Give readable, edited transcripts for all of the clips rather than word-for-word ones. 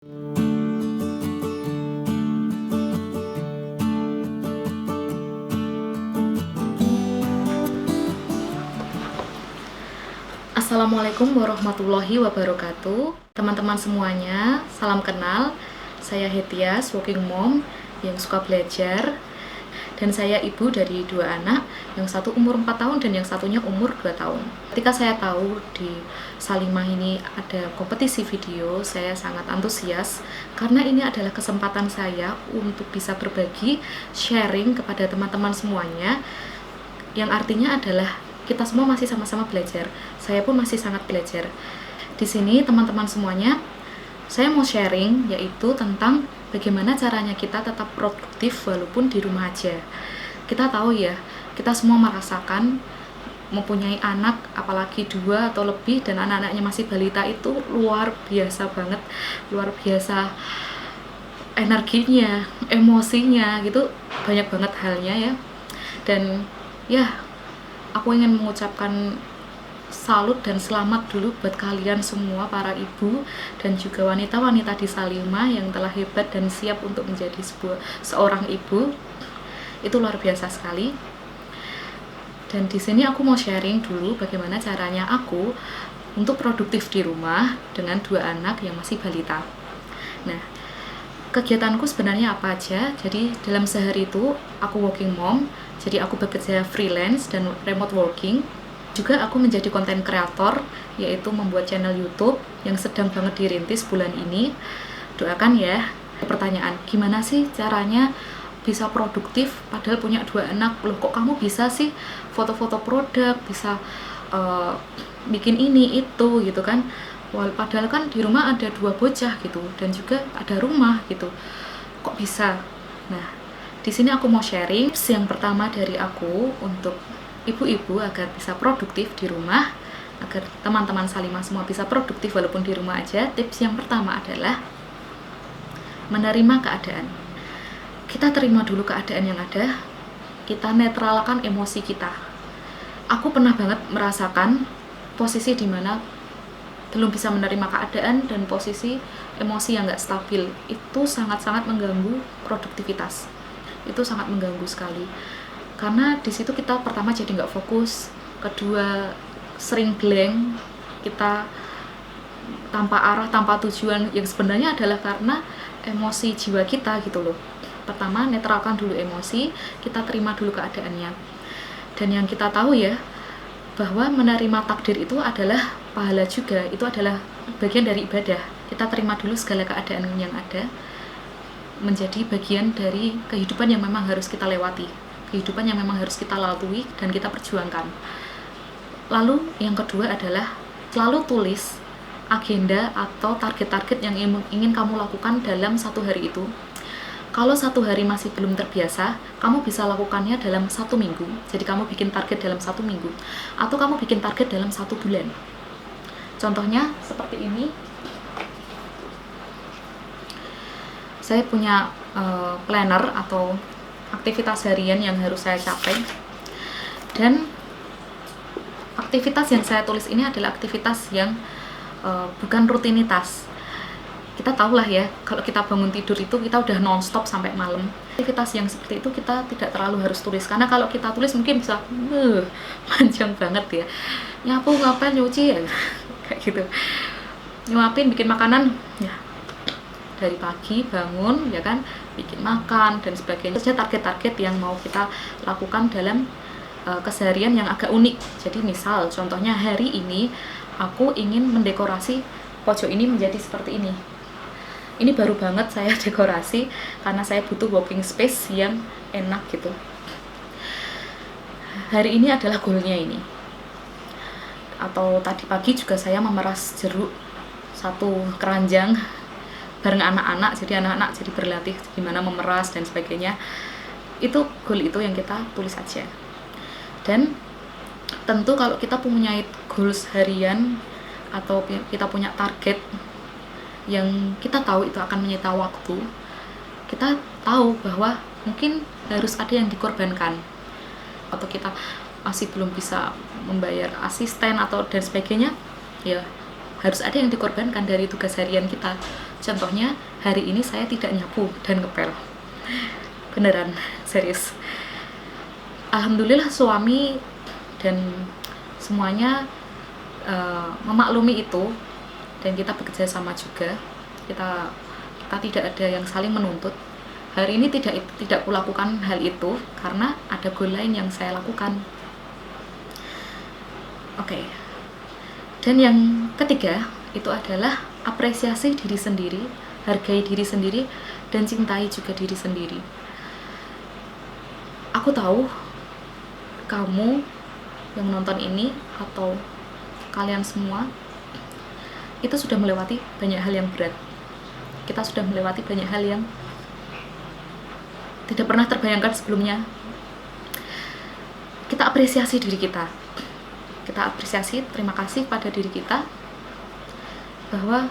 Assalamualaikum warahmatullahi wabarakatuh. Teman-teman semuanya, salam kenal. Saya Hetias, working mom yang suka belajar. Dan saya ibu dari 2 anak, yang satu umur 4 tahun dan yang satunya umur 2 tahun. Ketika saya tahu di Salimah ini ada kompetisi video, saya sangat antusias karena ini adalah kesempatan saya untuk bisa berbagi, sharing kepada teman-teman semuanya, yang artinya adalah kita semua masih sama-sama belajar. Saya pun masih sangat belajar. Di sini teman-teman semuanya, saya mau sharing yaitu tentang bagaimana caranya kita tetap produktif walaupun di rumah aja. Kita tahu ya, kita semua merasakan mempunyai anak, apalagi 2 atau lebih, dan anak-anaknya masih balita itu luar biasa banget, luar biasa energinya, emosinya gitu, banyak banget halnya ya. Dan ya, aku ingin mengucapkan salut dan selamat dulu buat kalian semua para ibu dan juga wanita-wanita di Salimah yang telah hebat dan siap untuk menjadi seorang ibu. Itu luar biasa sekali. Dan di sini aku mau sharing dulu bagaimana caranya aku untuk produktif di rumah dengan 2 anak yang masih balita. Nah, kegiatanku sebenarnya apa aja? Jadi dalam sehari itu aku working mom, jadi aku bekerja freelance dan remote working. Juga aku menjadi konten kreator, yaitu membuat channel YouTube yang sedang banget dirintis bulan ini. Doakan ya. Pertanyaan, gimana sih caranya bisa produktif padahal punya 2 anak? Loh, kok kamu bisa sih foto-foto produk, bisa bikin ini itu gitu kan? Padahal kan di rumah ada 2 bocah gitu, dan juga ada rumah gitu. Kok bisa? Nah, di sini aku mau sharing tips yang pertama dari aku untuk ibu-ibu agar bisa produktif di rumah, agar teman-teman Salimah semua bisa produktif walaupun di rumah aja. Tips yang pertama adalah menerima keadaan. Kita terima dulu keadaan yang ada, kita netralkan emosi kita. Aku pernah banget merasakan posisi dimana belum bisa menerima keadaan dan posisi emosi yang gak stabil. Itu sangat-sangat mengganggu produktivitas. Itu sangat mengganggu sekali. Karena di situ kita pertama jadi nggak fokus, kedua sering blank, kita tanpa arah, tanpa tujuan, yang sebenarnya adalah karena emosi jiwa kita gitu loh. Pertama, netralkan dulu emosi, kita terima dulu keadaannya. Dan yang kita tahu ya, bahwa menerima takdir itu adalah pahala juga, itu adalah bagian dari ibadah. Kita terima dulu segala keadaan yang ada, menjadi bagian dari kehidupan yang memang harus kita lewati, kehidupan yang memang harus kita lalui dan kita perjuangkan. Lalu yang kedua adalah selalu tulis agenda atau target-target yang ingin kamu lakukan dalam 1 hari itu. Kalau 1 hari masih belum terbiasa, kamu bisa lakukannya dalam 1 minggu. Jadi kamu bikin target dalam 1 minggu, atau kamu bikin target dalam 1 bulan. Contohnya seperti ini. Saya punya planner atau aktivitas harian yang harus saya capai, dan aktivitas yang saya tulis ini adalah aktivitas yang bukan rutinitas. Kita tahulah ya, kalau kita bangun tidur itu kita udah nonstop sampai malam. Aktivitas yang seperti itu kita tidak terlalu harus tulis, karena kalau kita tulis mungkin bisa panjang banget ya. Nyapu, ngapain, nyuci ya kayak gitu, nyuapin, bikin makanan ya, dari pagi bangun ya kan, bikin makan dan sebagainya. Saja target-target yang mau kita lakukan dalam keseharian yang agak unik. Jadi misal contohnya hari ini aku ingin mendekorasi pojok ini menjadi seperti ini. Ini baru banget saya dekorasi karena saya butuh working space yang enak gitu. Hari ini adalah goalnya ini. Atau tadi pagi juga saya memeras jeruk 1 keranjang bareng anak-anak, jadi anak-anak jadi berlatih gimana memeras dan sebagainya. Itu goal itu yang kita tulis aja. Dan tentu kalau kita punya goals harian atau kita punya target yang kita tahu itu akan menyita waktu, kita tahu bahwa mungkin harus ada yang dikorbankan, atau kita masih belum bisa membayar asisten atau dan sebagainya, ya harus ada yang dikorbankan dari tugas harian kita. Contohnya hari ini saya tidak nyapu dan ngepel, beneran serius. Alhamdulillah suami dan semuanya memaklumi itu, dan kita bekerja sama juga. Kita tidak ada yang saling menuntut. Hari ini tidak kulakukan hal itu karena ada goal lain yang saya lakukan. Oke. Dan yang ketiga itu adalah apresiasi diri sendiri, hargai diri sendiri, dan cintai juga diri sendiri. Aku tahu kamu yang menonton ini atau kalian semua itu sudah melewati banyak hal yang berat. Kita sudah melewati banyak hal yang tidak pernah terbayangkan sebelumnya. Kita apresiasi diri kita. Kita apresiasi, terima kasih pada diri kita bahwa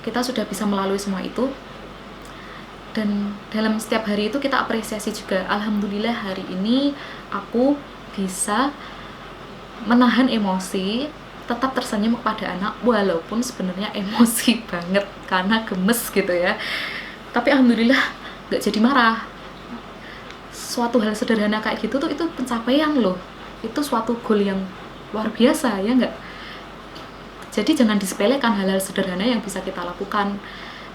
kita sudah bisa melalui semua itu. Dan dalam setiap hari itu kita apresiasi juga, alhamdulillah hari ini aku bisa menahan emosi, tetap tersenyum kepada anak walaupun sebenarnya emosi banget karena gemes gitu ya. Tapi alhamdulillah gak jadi marah. Suatu hal sederhana kayak gitu tuh itu pencapaian loh. Itu suatu goal yang luar biasa ya enggak? Jadi jangan disepelekan hal-hal sederhana yang bisa kita lakukan.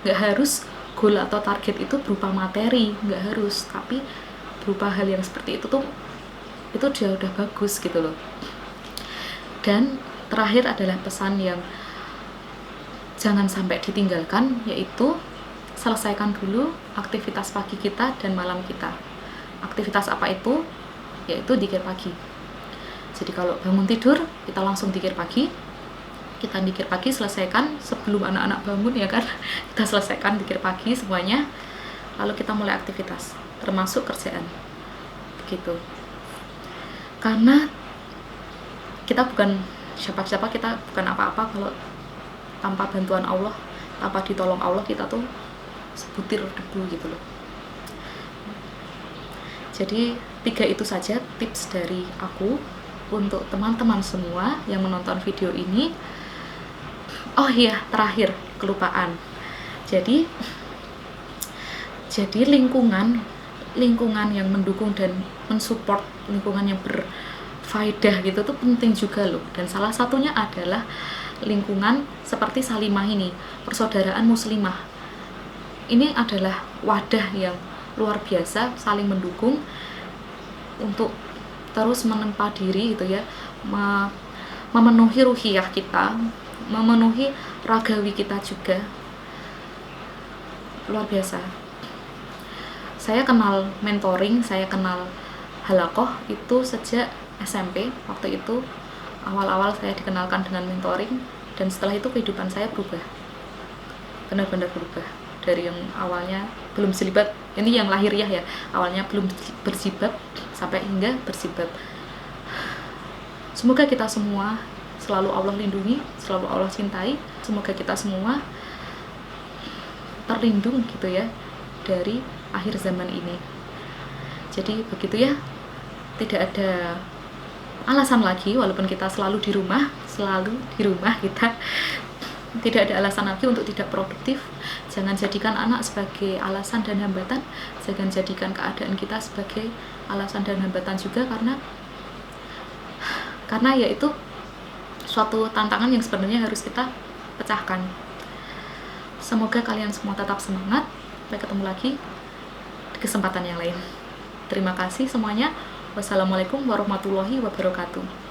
Gak harus goal atau target itu berupa materi, nggak harus, tapi berupa hal yang seperti itu tuh itu dia udah bagus gitu loh. Dan terakhir adalah pesan yang jangan sampai ditinggalkan, yaitu selesaikan dulu aktivitas pagi kita dan malam kita. Aktivitas apa itu? Yaitu dzikir pagi. Jadi kalau bangun tidur kita langsung dzikir pagi. Kita dzikir pagi, selesaikan sebelum anak-anak bangun ya kan. Kita selesaikan dzikir pagi semuanya, lalu kita mulai aktivitas termasuk kerjaan begitu. Karena kita bukan siapa-siapa, kita bukan apa-apa kalau tanpa bantuan Allah, tanpa ditolong Allah kita tuh sebutir debu gitu loh. Jadi 3 itu saja tips dari aku untuk teman-teman semua yang menonton video ini. Oh iya, terakhir kelupaan. Jadi lingkungan yang mendukung dan mensupport, lingkungan yang berfaedah gitu tuh penting juga loh. Dan salah satunya adalah lingkungan seperti Salimah ini, persaudaraan muslimah. Ini adalah wadah yang luar biasa, saling mendukung untuk terus menempa diri gitu ya, memenuhi ruhiyah kita, memenuhi ragawi kita juga. Luar biasa. Saya kenal mentoring, saya kenal halakoh itu sejak SMP. Waktu itu awal-awal saya dikenalkan dengan mentoring, dan setelah itu kehidupan saya berubah, benar-benar berubah. Dari yang awalnya belum berjilbab, ini yang lahiriah ya, awalnya belum berjilbab sampai hingga berjilbab. Semoga kita semua selalu Allah lindungi, selalu Allah cintai. Semoga kita semua terlindung gitu ya dari akhir zaman ini. Jadi begitu ya, tidak ada alasan lagi, walaupun kita selalu di rumah kita tidak ada alasan lagi untuk tidak produktif. Jangan jadikan anak sebagai alasan dan hambatan, jangan jadikan keadaan kita sebagai alasan dan hambatan juga, karena yaitu suatu tantangan yang sebenarnya harus kita pecahkan. Semoga kalian semua tetap semangat. Sampai ketemu lagi di kesempatan yang lain. Terima kasih semuanya. Wassalamualaikum warahmatullahi wabarakatuh.